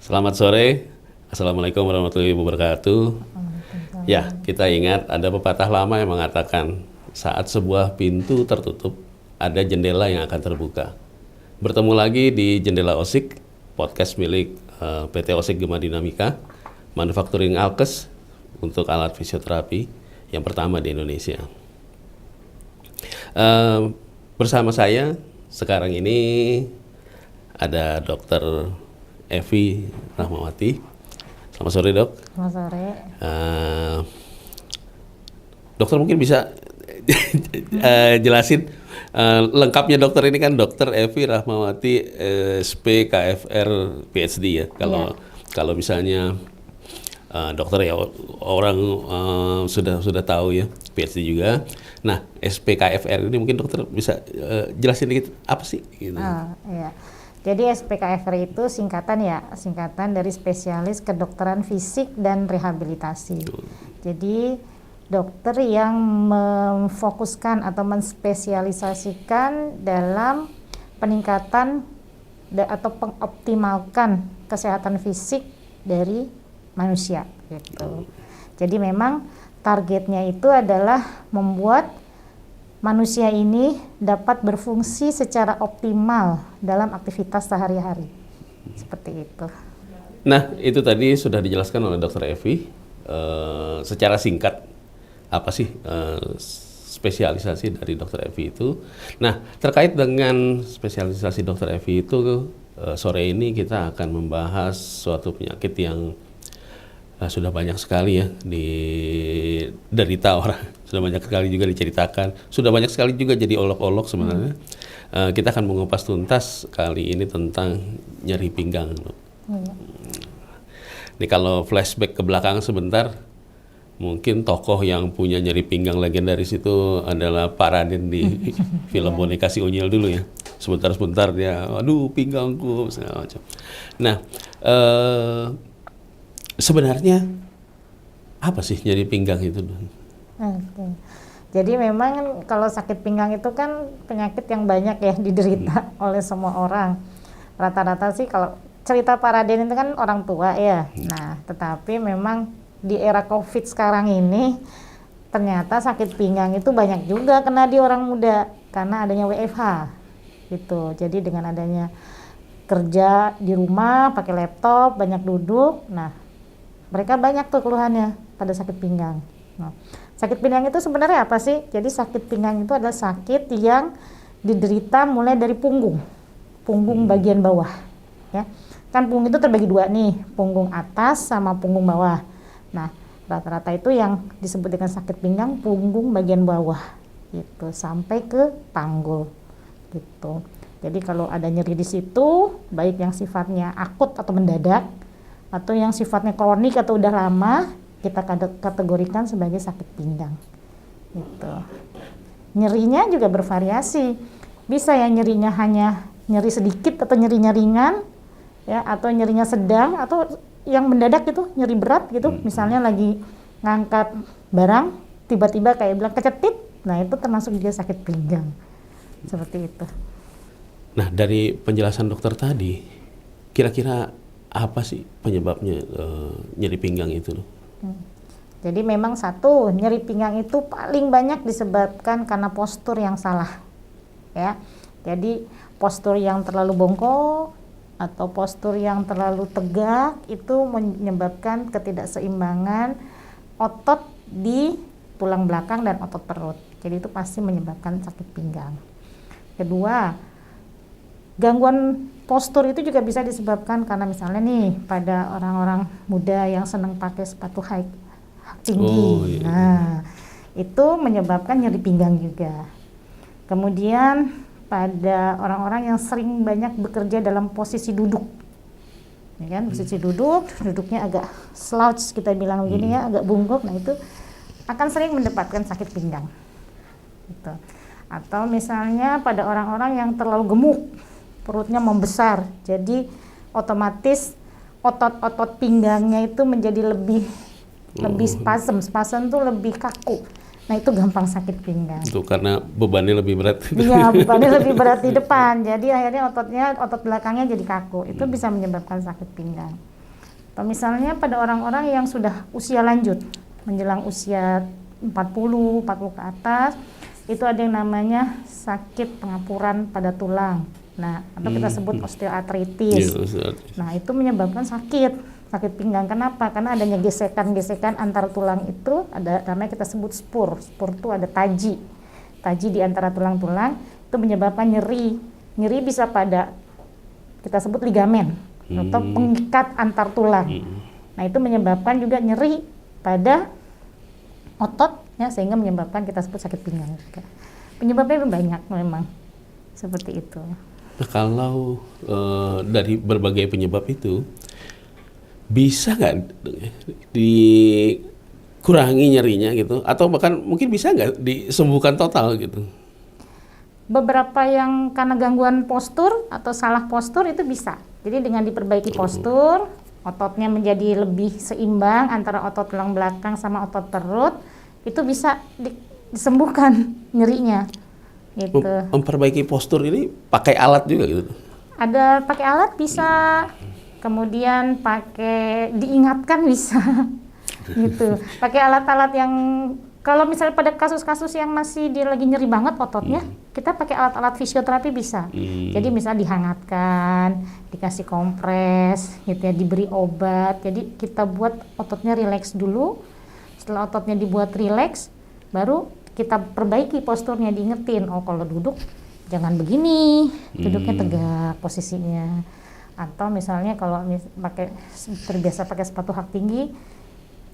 Selamat sore, Assalamualaikum warahmatullahi wabarakatuh. Ya, kita ingat ada pepatah lama yang mengatakan saat sebuah pintu tertutup, ada jendela yang akan terbuka. Bertemu lagi di Jendela Osik, podcast milik PT Osik Gema Dinamika, Manufacturing Alkes untuk alat fisioterapi yang pertama di Indonesia. Bersama saya sekarang ini ada Dr. Evi Rahmawati. Selamat sore, Dok. Selamat sore. Dokter mungkin bisa jelasin lengkapnya dokter ini kan Dr. Evi Rahmawati SP KFR PhD ya. Kalau misalnya dokter ya orang sudah tahu ya, PhD juga. Nah, SP KFR ini mungkin dokter bisa jelasin dikit apa sih gitu. Iya. Jadi SPKFR itu singkatan dari spesialis kedokteran fisik dan rehabilitasi. Jadi dokter yang memfokuskan atau menspesialisasikan dalam peningkatan atau mengoptimalkan kesehatan fisik dari manusia gitu. Jadi memang targetnya itu adalah membuat manusia ini dapat berfungsi secara optimal dalam aktivitas sehari-hari. Seperti itu. Nah, itu tadi sudah dijelaskan oleh Dr. Evi. Secara singkat, apa sih spesialisasi dari Dr. Evi itu? Nah, terkait dengan spesialisasi Dr. Evi itu, sore ini kita akan membahas suatu penyakit yang sudah banyak sekali ya diderita orang, sudah banyak sekali juga diceritakan, sudah banyak sekali juga jadi olok-olok sebenarnya. Kita akan mengupas tuntas kali ini tentang nyeri pinggang. Ini kalau flashback ke belakang sebentar, mungkin tokoh yang punya nyeri pinggang legendaris itu adalah Pak Raden di film Boneka Si Unyil dulu ya. Sebentar-sebentar dia, aduh pinggangku, segala macam. Nah, sebenarnya apa sih nyeri pinggang itu? Oke. Jadi memang kalau sakit pinggang itu kan penyakit yang banyak ya diderita oleh semua orang. Rata-rata sih kalau cerita Pak Raden itu kan orang tua ya. Nah, tetapi memang di era COVID sekarang ini ternyata sakit pinggang itu banyak juga kena di orang muda karena adanya WFH gitu. Jadi dengan adanya kerja di rumah pakai laptop, banyak duduk. Nah, mereka banyak tuh keluhannya pada sakit pinggang. Nah, sakit pinggang itu sebenarnya apa sih? Jadi sakit pinggang itu adalah sakit yang diderita mulai dari punggung bagian bawah. Ya, kan punggung itu terbagi dua nih, punggung atas sama punggung bawah. Nah, rata-rata itu yang disebut dengan sakit pinggang punggung bagian bawah, gitu, sampai ke panggul, gitu. Jadi kalau ada nyeri di situ, baik yang sifatnya akut atau mendadak, atau yang sifatnya kronik atau udah lama, kita kategorikan sebagai sakit pinggang gitu. Nyerinya juga bervariasi, bisa ya nyerinya hanya nyeri sedikit atau nyerinya ringan ya, atau nyerinya sedang, atau yang mendadak itu nyeri berat gitu. Misalnya lagi ngangkat barang tiba-tiba kayak bilang kecetit, nah itu termasuk juga sakit pinggang seperti itu. Nah, dari penjelasan dokter tadi, kira-kira apa sih penyebabnya nyeri pinggang itu? Jadi memang satu, nyeri pinggang itu paling banyak disebabkan karena postur yang salah ya. Jadi postur yang terlalu bongkok atau postur yang terlalu tegak itu menyebabkan ketidakseimbangan otot di tulang belakang dan otot perut. Jadi itu pasti menyebabkan sakit pinggang. Kedua, gangguan postur itu juga bisa disebabkan karena misalnya nih pada orang-orang muda yang senang pakai sepatu high tinggi. Nah, itu menyebabkan nyeri pinggang juga. Kemudian pada orang-orang yang sering banyak bekerja dalam posisi duduk. Ya kan, posisi duduknya agak slouch kita bilang begini ya, agak bungkuk. Nah, itu akan sering mendapatkan sakit pinggang. Gitu. Atau misalnya pada orang-orang yang terlalu gemuk, perutnya membesar, jadi otomatis otot-otot pinggangnya itu menjadi lebih spasm tuh lebih kaku. Nah, itu gampang sakit pinggang. Itu karena bebannya lebih berat. Iya, bebannya lebih berat di depan, jadi akhirnya otot belakangnya jadi kaku. Itu bisa menyebabkan sakit pinggang. Atau misalnya pada orang-orang yang sudah usia lanjut, menjelang usia 40 ke atas, itu ada yang namanya sakit pengapuran pada tulang. Nah, atau kita sebut osteoartritis. Nah, itu menyebabkan sakit pinggang. Kenapa? Karena adanya gesekan-gesekan antar tulang itu ada, namanya kita sebut spur. Spur itu ada taji di antara tulang-tulang, itu menyebabkan nyeri. Nyeri bisa pada kita sebut ligamen atau pengikat antar tulang. Nah, itu menyebabkan juga nyeri pada otot ya, sehingga menyebabkan kita sebut sakit pinggang juga. Penyebabnya banyak memang seperti itu. Nah, kalau dari berbagai penyebab itu bisa nggak dikurangi nyerinya gitu, atau bahkan mungkin bisa nggak disembuhkan total gitu? Beberapa yang karena gangguan postur atau salah postur itu bisa. Jadi dengan diperbaiki postur, ototnya menjadi lebih seimbang antara otot tulang belakang sama otot perut, itu bisa disembuhkan nyerinya. Gitu. Memperbaiki postur ini pakai alat juga gitu? Ada pakai alat bisa, kemudian pakai diingatkan bisa, gitu. Pakai alat-alat yang kalau misalnya pada kasus-kasus yang masih dia lagi nyeri banget ototnya, kita pakai alat-alat fisioterapi bisa. Jadi misalnya dihangatkan, dikasih kompres, gitu ya, diberi obat. Jadi kita buat ototnya rileks dulu. Setelah ototnya dibuat rileks, baru kita perbaiki posturnya, diingetin, oh kalau duduk jangan begini, duduknya tegak posisinya. Atau misalnya kalau terbiasa pakai sepatu hak tinggi,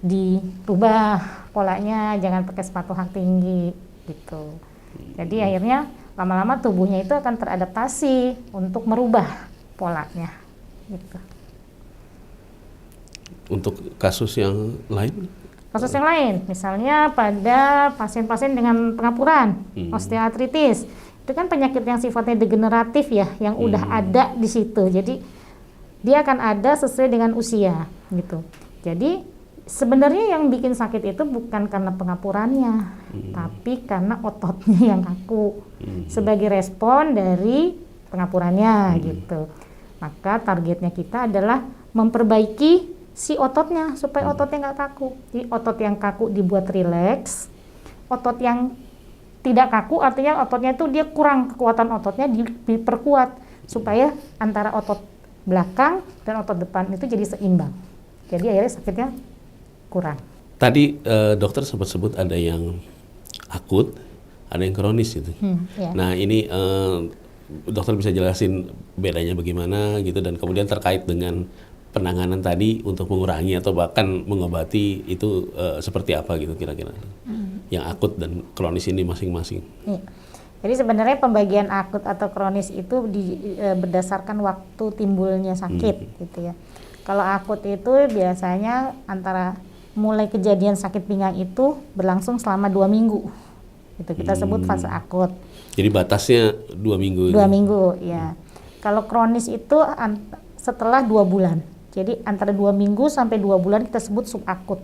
dirubah polanya, jangan pakai sepatu hak tinggi gitu. Jadi akhirnya lama-lama tubuhnya itu akan teradaptasi untuk merubah polanya gitu. Untuk kasus yang lain? Kasus yang lain, misalnya pada pasien-pasien dengan pengapuran, osteoartritis, itu kan penyakit yang sifatnya degeneratif ya, yang udah ada di situ. Jadi dia akan ada sesuai dengan usia gitu. Jadi sebenarnya yang bikin sakit itu bukan karena pengapurannya, tapi karena ototnya yang kaku sebagai respon dari pengapurannya gitu. Maka targetnya kita adalah memperbaiki si ototnya supaya ototnya nggak kaku. Jadi otot yang kaku dibuat rileks, otot yang tidak kaku artinya ototnya itu dia kurang kekuatan ototnya diperkuat supaya antara otot belakang dan otot depan itu jadi seimbang. Jadi akhirnya sakitnya kurang. Tadi dokter sempat sebut ada yang akut, ada yang kronis gitu. Ya. Nah ini dokter bisa jelasin bedanya bagaimana gitu, dan kemudian terkait dengan penanganan tadi untuk mengurangi atau bahkan mengobati itu seperti apa gitu kira-kira. Yang akut dan kronis ini masing-masing. Ya. Jadi sebenarnya pembagian akut atau kronis itu berdasarkan waktu timbulnya sakit gitu ya. Kalau akut itu biasanya antara mulai kejadian sakit pinggang itu berlangsung selama 2 minggu. Itu kita sebut fase akut. Jadi batasnya 2 minggu. 2 minggu, ya. Kalau kronis itu setelah 2 bulan. Jadi antara 2 minggu sampai 2 bulan kita sebut subakut.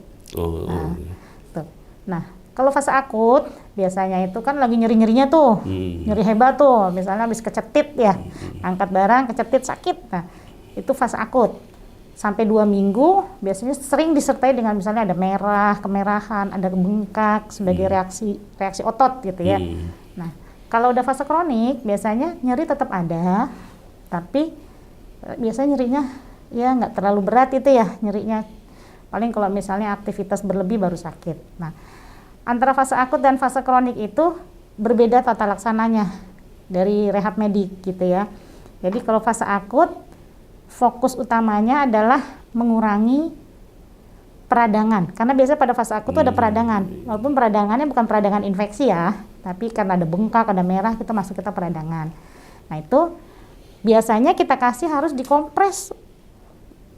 Nah, kalau fase akut biasanya itu kan lagi nyeri-nyerinya tuh, nyeri hebat tuh. Misalnya habis kecetit ya, angkat barang kecetit sakit. Nah, itu fase akut. Sampai 2 minggu biasanya sering disertai dengan misalnya ada merah, kemerahan, ada bengkak sebagai reaksi otot gitu ya. Nah, kalau udah fase kronik biasanya nyeri tetap ada, tapi biasanya nyerinya ya nggak terlalu berat itu ya nyerinya. Paling kalau misalnya aktivitas berlebih baru sakit. Nah, antara fase akut dan fase kronik itu berbeda tata laksananya dari rehab medik gitu ya. Jadi kalau fase akut fokus utamanya adalah mengurangi peradangan, karena biasanya pada fase akut itu ada peradangan, walaupun peradangannya bukan peradangan infeksi ya, tapi karena ada bengkak, ada merah, kita peradangan. Nah itu biasanya kita kasih harus dikompres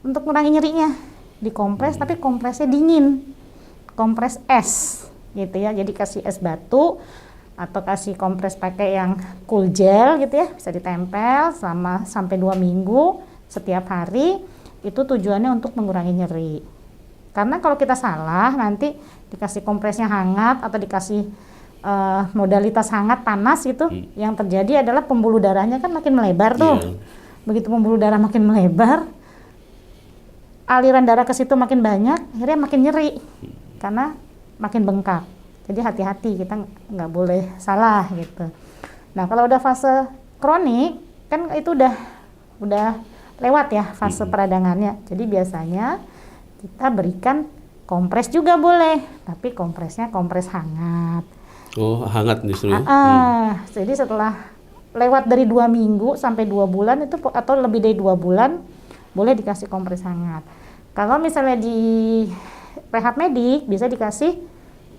untuk mengurangi nyerinya, dikompres tapi kompresnya dingin, kompres es gitu ya, jadi kasih es batu atau kasih kompres pakai yang cool gel gitu ya, bisa ditempel selama sampai 2 minggu setiap hari. Itu tujuannya untuk mengurangi nyeri. Karena kalau kita salah nanti dikasih kompresnya hangat atau dikasih modalitas hangat panas gitu, yang terjadi adalah pembuluh darahnya kan makin melebar tuh. Begitu pembuluh darah makin melebar, aliran darah ke situ makin banyak, akhirnya makin nyeri karena makin bengkak. Jadi hati-hati, kita nggak boleh salah gitu. Nah kalau udah fase kronik kan itu udah lewat ya fase peradangannya. Jadi biasanya kita berikan kompres juga boleh, tapi kompresnya kompres hangat. Oh, hangat justru. Jadi setelah lewat dari 2 minggu sampai 2 bulan itu, atau lebih dari 2 bulan, boleh dikasih kompres hangat. Kalau misalnya di rehab medik bisa dikasih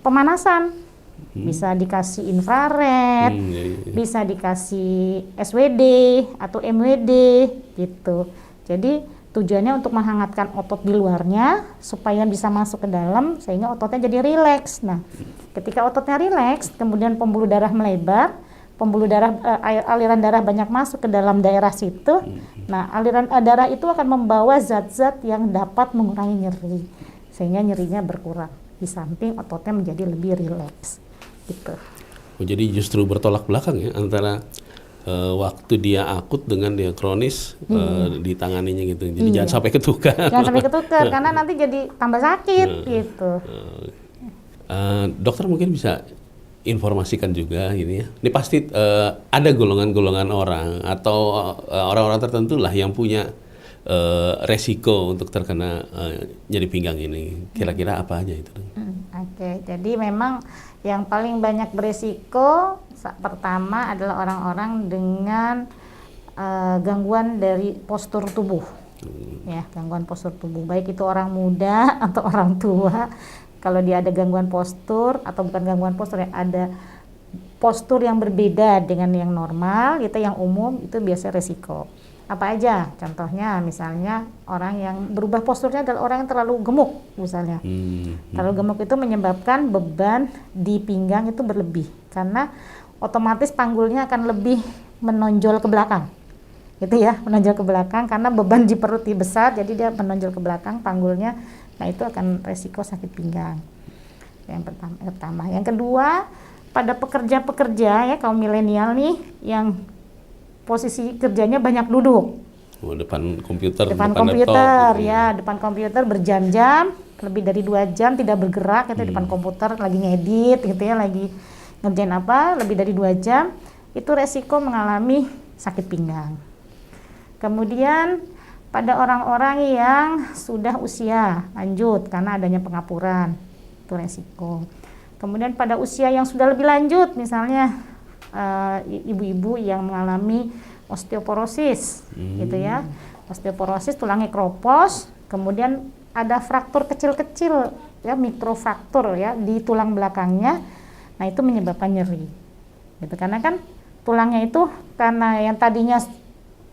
pemanasan, bisa dikasih infrared, bisa dikasih SWD atau MWD gitu. Jadi tujuannya untuk menghangatkan otot di luarnya supaya bisa masuk ke dalam sehingga ototnya jadi rileks. Nah, ketika ototnya rileks, kemudian pembuluh darah melebar, aliran darah banyak masuk ke dalam daerah situ. Nah, aliran darah itu akan membawa zat-zat yang dapat mengurangi nyeri sehingga nyerinya berkurang. Di samping ototnya menjadi lebih rileks gitu. Oh, jadi justru bertolak belakang ya antara waktu dia akut dengan dia kronis ditanganinya gitu. Jadi jangan sampai ketukar. Jangan sampai ketukar karena nanti jadi tambah sakit gitu. Dokter mungkin bisa informasikan juga ini ya. Ini pasti ada golongan-golongan orang atau orang-orang tertentu lah yang punya resiko untuk terkena nyeri pinggang ini. Kira-kira apa aja itu? Oke, jadi memang yang paling banyak beresiko pertama adalah orang-orang dengan gangguan dari postur tubuh. Ya, gangguan postur tubuh, baik itu orang muda atau orang tua. Kalau dia ada gangguan postur atau bukan gangguan postur ya, ada postur yang berbeda dengan yang normal, gitu, yang umum, itu biasanya resiko. Apa aja? Contohnya misalnya orang yang berubah posturnya adalah orang yang terlalu gemuk misalnya. Terlalu gemuk itu menyebabkan beban di pinggang itu berlebih karena otomatis panggulnya akan lebih menonjol ke belakang. Gitu ya, menonjol ke belakang karena beban di perut besar, jadi dia menonjol ke belakang panggulnya. Nah, itu akan resiko sakit pinggang. Yang pertama. Yang kedua, pada pekerja-pekerja ya kaum milenial nih yang posisi kerjanya banyak duduk. Depan komputer, depan laptop, ya, depan komputer berjam-jam, lebih dari 2 jam tidak bergerak, itu depan komputer lagi ngedit gitu ya, lagi ngerjain apa, lebih dari 2 jam, itu resiko mengalami sakit pinggang. Kemudian pada orang-orang yang sudah usia lanjut karena adanya pengapuran, itu resiko. Kemudian pada usia yang sudah lebih lanjut, misalnya ibu-ibu yang mengalami osteoporosis, gitu ya. Osteoporosis tulangnya keropos, kemudian ada fraktur kecil-kecil, ya, mikrofraktur ya di tulang belakangnya. Nah, itu menyebabkan nyeri. Gitu, karena kan tulangnya itu karena yang tadinya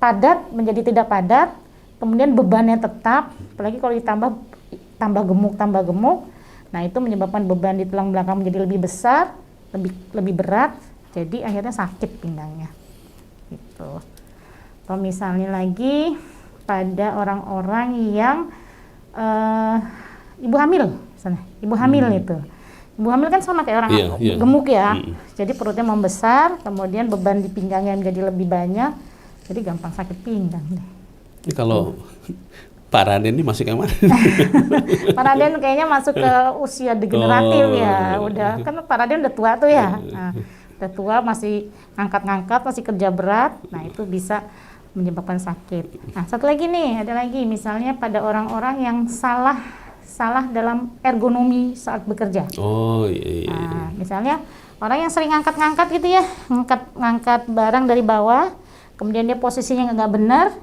padat menjadi tidak padat, kemudian bebannya tetap, apalagi kalau tambah gemuk. Nah, itu menyebabkan beban di tulang belakang menjadi lebih besar, lebih berat. Jadi akhirnya sakit pinggangnya gitu. Atau misalnya lagi pada orang-orang yang ibu hamil misalnya, ibu hamil kan sama kayak orang gemuk ya. Jadi perutnya membesar, kemudian beban di pinggangnya menjadi lebih banyak, jadi gampang sakit pinggang deh. Ini kalau Pak Raden ini masuk yang mana? Pak Raden kayaknya masuk ke usia degeneratif ya. Udah kan Pak Raden udah tua tuh ya. Nah, udah tua masih ngangkat-ngangkat, masih kerja berat, nah itu bisa menyebabkan sakit. Nah, satu lagi nih, ada lagi misalnya pada orang-orang yang salah dalam ergonomi saat bekerja. Oh iya. Nah, misalnya orang yang sering ngangkat-ngangkat gitu ya, ngangkat barang dari bawah, kemudian dia posisinya nggak benar,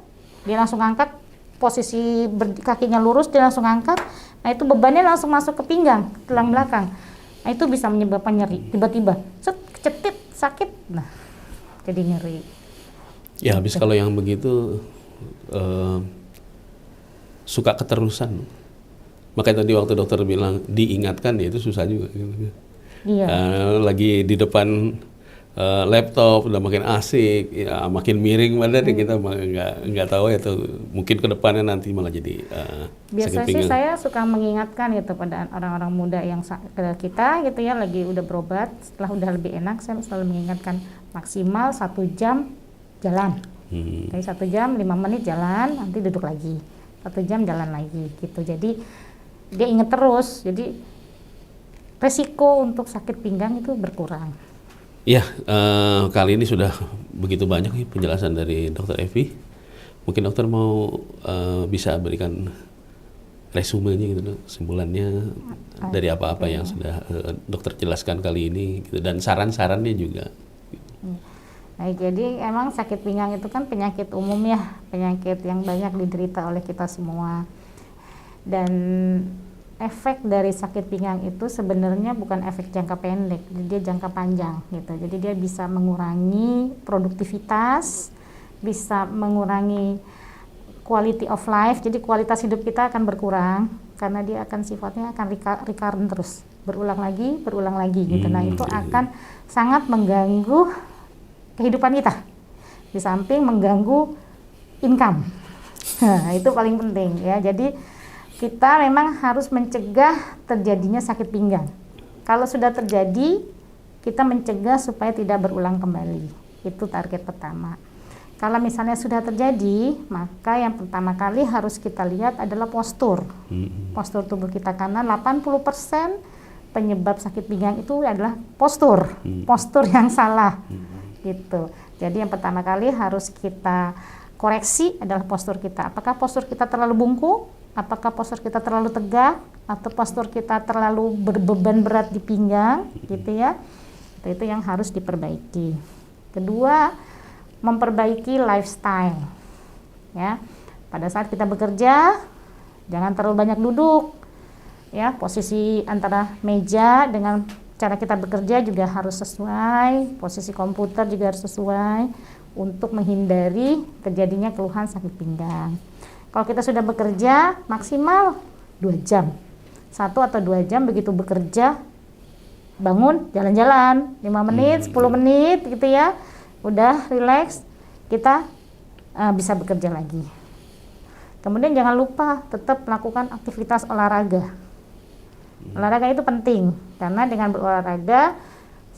dia langsung ngangkat, posisi kakinya lurus, dia langsung ngangkat, nah itu bebannya langsung masuk ke pinggang, tulang belakang. Nah, itu bisa menyebabkan nyeri, tiba-tiba cetit, sakit, nah jadi nyeri. Ya habis kalau yang begitu suka keterusan. Makanya tadi waktu dokter bilang diingatkan, ya itu susah juga. Iya. Lagi di depan laptop udah makin asik, ya makin miring badan, kita nggak tahu ya tuh mungkin kedepannya nanti malah jadi biasa sakit sih pinggang. saya suka mengingatkan gitu pada orang-orang muda yang kita gitu ya lagi udah berobat, setelah udah lebih enak saya selalu mengingatkan maksimal 1 jam jalan. Jadi 1 jam 5 menit jalan, nanti duduk lagi. 1 jam jalan lagi gitu. Jadi dia ingat terus, jadi resiko untuk sakit pinggang itu berkurang. Ya, kali ini sudah begitu banyak nih penjelasan dari Dokter Evi. Mungkin dokter mau bisa berikan resumenya gitu, Dok, kesimpulannya dari apa-apa yang sudah dokter jelaskan kali ini gitu, dan saran-sarannya juga. Nah, jadi emang sakit pinggang itu kan penyakit umum ya, penyakit yang banyak diderita oleh kita semua. Dan efek dari sakit pinggang itu sebenarnya bukan efek jangka pendek, dia jangka panjang gitu. Jadi dia bisa mengurangi produktivitas, bisa mengurangi quality of life, jadi kualitas hidup kita akan berkurang karena dia akan sifatnya akan recurrent terus, berulang lagi gitu. Nah, itu akan sangat mengganggu kehidupan kita, di samping mengganggu income. Nah, itu paling penting ya. Jadi kita memang harus mencegah terjadinya sakit pinggang. Kalau sudah terjadi, kita mencegah supaya tidak berulang kembali. Itu target pertama. Kalau misalnya sudah terjadi, maka yang pertama kali harus kita lihat adalah postur. Postur tubuh kita, karena 80% penyebab sakit pinggang itu adalah postur. Postur yang salah. Gitu. Jadi yang pertama kali harus kita koreksi adalah postur kita. Apakah postur kita terlalu bungkuk? Apakah postur kita terlalu tegak? Atau postur kita terlalu berbeban berat di pinggang? Gitu ya. Itu yang harus diperbaiki. Kedua, memperbaiki lifestyle. Ya. Pada saat kita bekerja, jangan terlalu banyak duduk. Ya, posisi antara meja dengan cara kita bekerja juga harus sesuai, posisi komputer juga harus sesuai untuk menghindari terjadinya keluhan sakit pinggang. Kalau kita sudah bekerja maksimal 2 jam, 1 atau 2 jam begitu bekerja, bangun, jalan-jalan, 5 menit, 10 menit gitu ya, udah relax, kita bisa bekerja lagi. Kemudian jangan lupa tetap melakukan aktivitas olahraga. Olahraga itu penting, karena dengan berolahraga,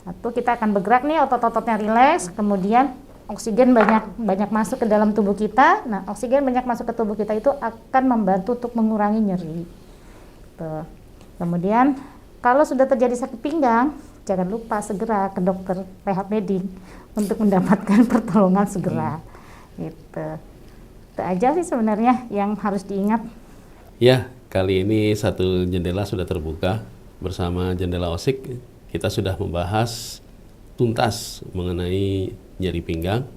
satu kita akan bergerak nih, otot-ototnya rileks, kemudian oksigen banyak masuk ke dalam tubuh kita. Nah, oksigen banyak masuk ke tubuh kita itu akan membantu untuk mengurangi nyeri. Tuh. Kemudian kalau sudah terjadi sakit pinggang, jangan lupa segera ke dokter rehab medik untuk mendapatkan pertolongan segera. Gitu. Itu aja sih sebenarnya yang harus diingat. Ya, kali ini satu jendela sudah terbuka bersama Jendela Osik. Kita sudah membahas tuntas mengenai nyeri pinggang.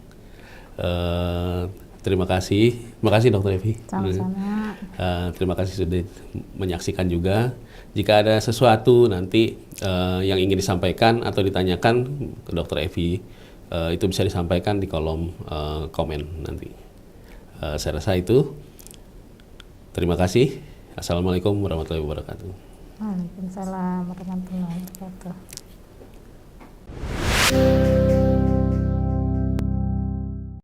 Terima kasih Dokter Evi. Sama-sama. Terima kasih sudah menyaksikan juga. Jika ada sesuatu nanti yang ingin disampaikan atau ditanyakan ke Dokter Evi, itu bisa disampaikan di kolom komen nanti. Saya rasa itu. Terima kasih. Assalamualaikum warahmatullahi wabarakatuh. Waalaikumsalam warahmatullahi wabarakatuh.